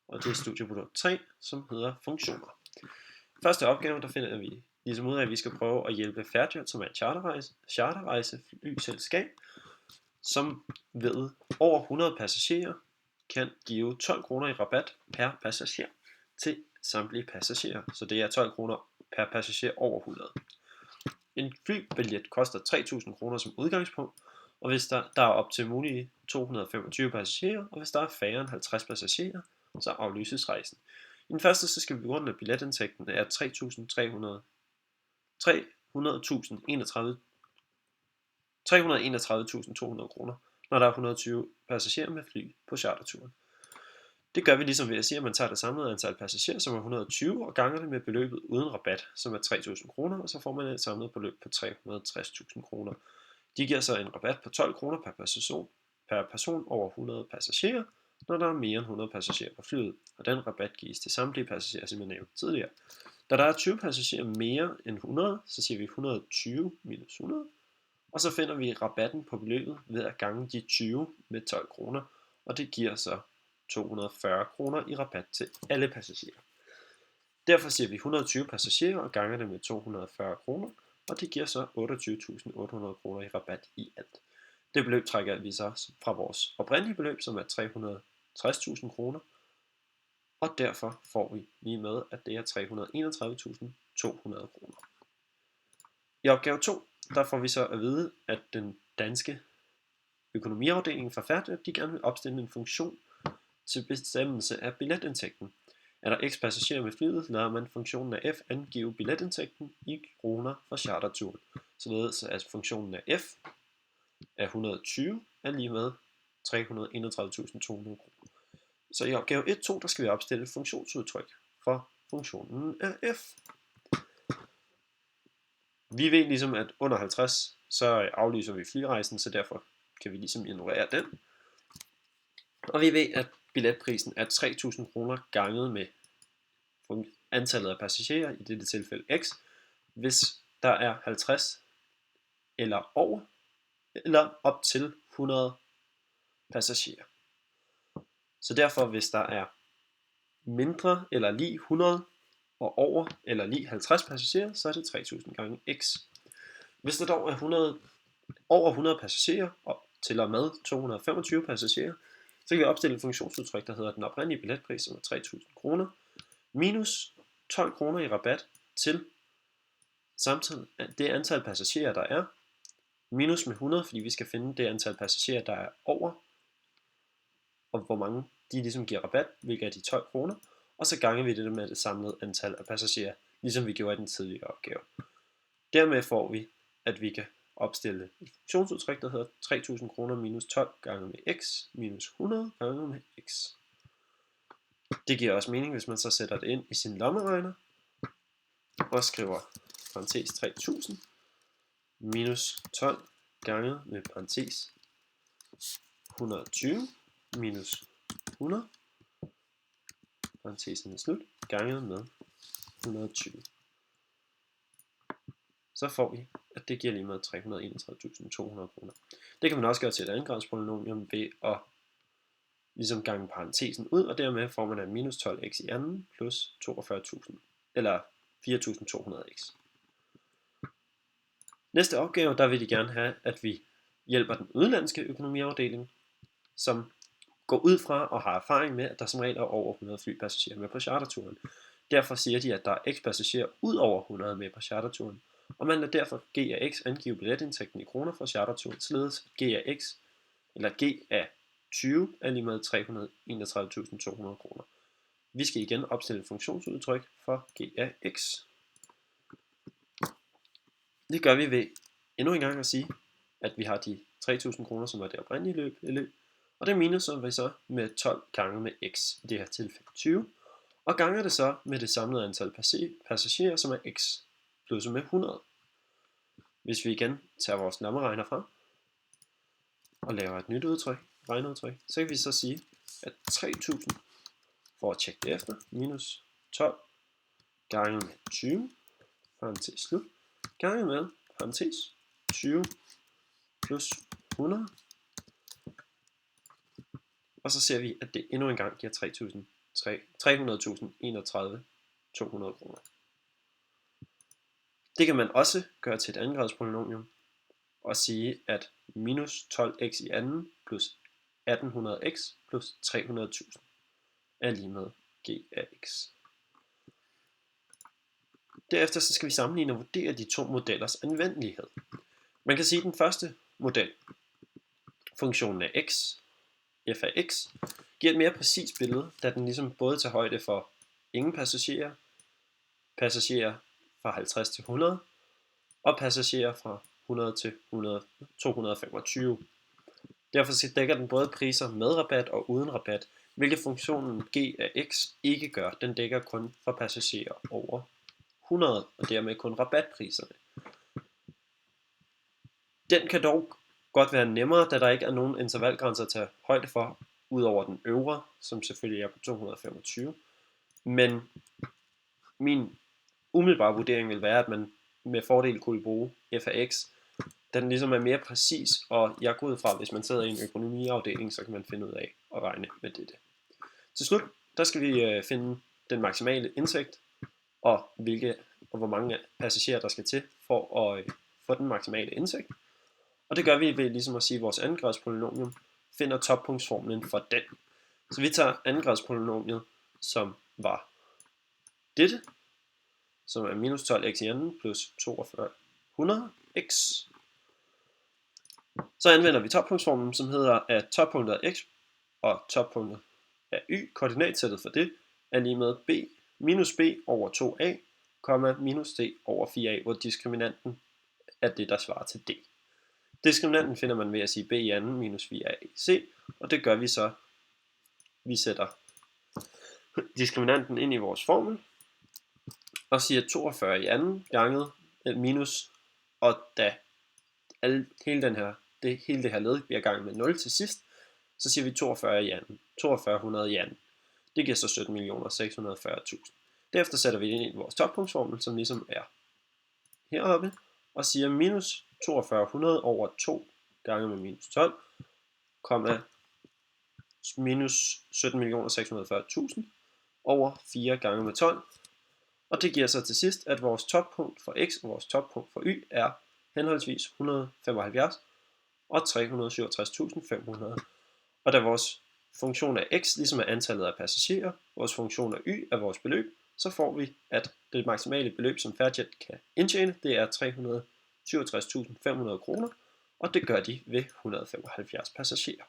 og det er studieprodukt 3, som hedder funktioner. Første opgave, der finder vi ligesom ud af, at vi skal prøve at hjælpe Fairjet, som er et charterrejseflyselskab, som ved over 100 passagerer kan give 12 kroner i rabat per passager til samtlige passagerer. Så det er 12 kroner per passager over 100. En flybillet koster 3.000 kroner som udgangspunkt, og hvis der er op til mulige 225 passagerer, og hvis der er færre end 50 passagerer, så aflyses rejsen. I den første så skal vi begrunde, at billetindtægten er 331.200 kroner, når der er 120 passagerer med fly på charterturen. Det gør vi ligesom ved at sige, at man tager det samlede antal passagerer, som er 120, og ganger det med beløbet uden rabat, som er 3.000 kroner, og så får man et samlet beløb på 360.000 kroner. De giver så en rabat på 12 kroner per person over 100 passagerer, når der er mere end 100 passagerer på flyet, og den rabat gives til samtlige passagerer, som jeg nævnte tidligere. Da der er 20 passagerer mere end 100, så siger vi 120 minus 100, og så finder vi rabatten på beløbet ved at gange de 20 med 12 kroner, og det giver så 240 kroner i rabat til alle passagerer. Derfor siger vi 120 passagerer og ganger det med 240 kroner, og det giver så 28.800 kroner i rabat i alt. Det beløb trækker vi så fra vores oprindelige beløb, som er 360.000 kroner, og derfor får vi lige med, at det er 331.200 kroner. I opgave 2, der får vi så at vide, at den danske økonomiafdeling fra Fairjet, de gerne vil opstille en funktion til bestemmelse af billetindtægten. Er der x passagerer med flyet, lader man funktionen af f angive billetindtægten i kroner for charterturen, således at funktionen af f af 120 er lige med 331.200 kroner. Så i opgave 1-2, der skal vi opstille funktionsudtryk for funktionen af f. Vi ved ligesom, at under 50, så aflyser vi flyrejsen, så derfor kan vi ligesom ignorere den. Og vi ved, at billetprisen er 3.000 kroner ganget med antallet af passagerer, i dette tilfælde x, hvis der er 50 eller over, eller op til 100 passagerer. Så derfor, hvis der er mindre eller lige 100, og over eller lige 50 passagerer, så er det 3.000 gange x. Hvis der dog er over 100 passagerer, og til og med 225 passagerer, så kan vi opstille et funktionsudtryk, der hedder den oprindelige billetpris, som er 3.000 kroner, minus 12 kroner i rabat til samtidig det antal passagerer, der er, minus med 100, fordi vi skal finde det antal passagerer, der er over, og hvor mange de ligesom giver rabat, hvilket er de 12 kroner, og så ganger vi det med det samlede antal af passagerer, ligesom vi gjorde i den tidligere opgave. Dermed får vi, at vi kan opstille et funktionsudtryk, der hedder 3.000 kroner minus 12 gange med x minus 100 gange med x. Det giver også mening, hvis man så sætter det ind i sin lommeregner og skriver parentes 3.000 minus 12 gange med parentes 120 minus 100 parentesen er slut, ganget med 120. Så får vi, at det giver lige med 331.200 kroner. Det kan man også gøre til et andengradspolynomium ved at ligesom gange parentesen ud, og dermed får man af minus 12x i anden plus 42.000, eller 4.200x. Næste opgave, der vil de gerne have, at vi hjælper den udenlandske økonomiafdeling, som går ud fra og har erfaring med, at der som regel er over 100 flypassagerer med på charterturen. Derfor siger de, at der er x passagerer ud over 100 med på charterturen, og man lader derfor g af x angive billetindtægten i kroner for charterturen, således at g af x, eller g af 20, er lige med 331.200 kroner. Vi skal igen opstille et funktionsudtryk for g af x. Det gør vi ved endnu en gang at sige, at vi har de 3.000 kroner, som er det oprindelige beløb, og det minuser vi så med 12 gange med x, i det her tilfælde 20, og ganger det så med det samlede antal passagerer, som er x, plus med 100. Hvis vi igen tager vores lommeregner frem, og laver et nyt regneudtryk, så kan vi så sige, at 3.000, for at tjekke det efter, minus 12 gange med 20, parentes slut, gange med parentes 20 plus 100, og så ser vi, at det endnu en gang giver 300.031.200 kroner. Det kan man også gøre til et andengradspolynomium og sige, at minus 12x i anden plus 1800x plus 300.000 er lige med g af x. Derefter så skal vi sammenligne og vurdere de to modellers anvendelighed. Man kan sige, at den første model, funktionen af x, f af x, giver et mere præcist billede, da den ligesom både tager højde for ingen passagerer, passagerer fra 50 til 100 og passagerer fra 100 til 225. Derfor dækker den både priser med rabat og uden rabat, hvilket funktionen g af x ikke gør. Den dækker kun for passagerer over 100 og dermed kun rabatpriserne. Den kan dog godt være nemmere, da der ikke er nogen intervalgrænser at tage højde for, udover den øvre, som selvfølgelig er på 225. Men min umiddelbare vurdering vil være, at man med fordel kunne bruge f af x, da den ligesom er mere præcis, og jeg går ud fra, at hvis man sidder i en økonomiafdeling, så kan man finde ud af at regne med dette. Til slut, der skal vi finde den maksimale indtægt, og hvor mange passagerer der skal til for at få den maksimale indtægt. Og det gør vi ved ligesom at sige, at vores andengradspolynomium finder toppunktsformlen for den. Så vi tager andengradspolynomiet, som var dette, som er minus 12x i anden plus 4200x. Så anvender vi toppunktsformlen, som hedder, at toppunktet af x og toppunktet af y, koordinatsættet for det, er lige med b minus b over 2a, minus d over 4a, hvor diskriminanten er det, der svarer til d. Diskriminanten finder man ved at sige b i anden minus 4a i c, og det gør vi så. Vi sætter diskriminanten ind i vores formel, og siger 42 i anden ganget minus, og da hele det her led bliver ganget med 0 til sidst, så siger vi 42 i anden, 4200 i anden. Det giver så 17.640.000. Derefter sætter vi det ind i vores toppunktsformel, som ligesom er heroppe, og siger minus 4200 over 2 gange med minus 12, minus 17.640.000 over 4 gange med 12. Og det giver så til sidst, at vores toppunkt for x og vores toppunkt for y er henholdsvis 175 og 367.500. Og da vores funktion af x ligesom er antallet af passagerer, vores funktion af y er vores beløb, så får vi, at det maksimale beløb, som Fairjet kan indtjene, det er 367.500 kroner, og det gør de ved 175 passagerer.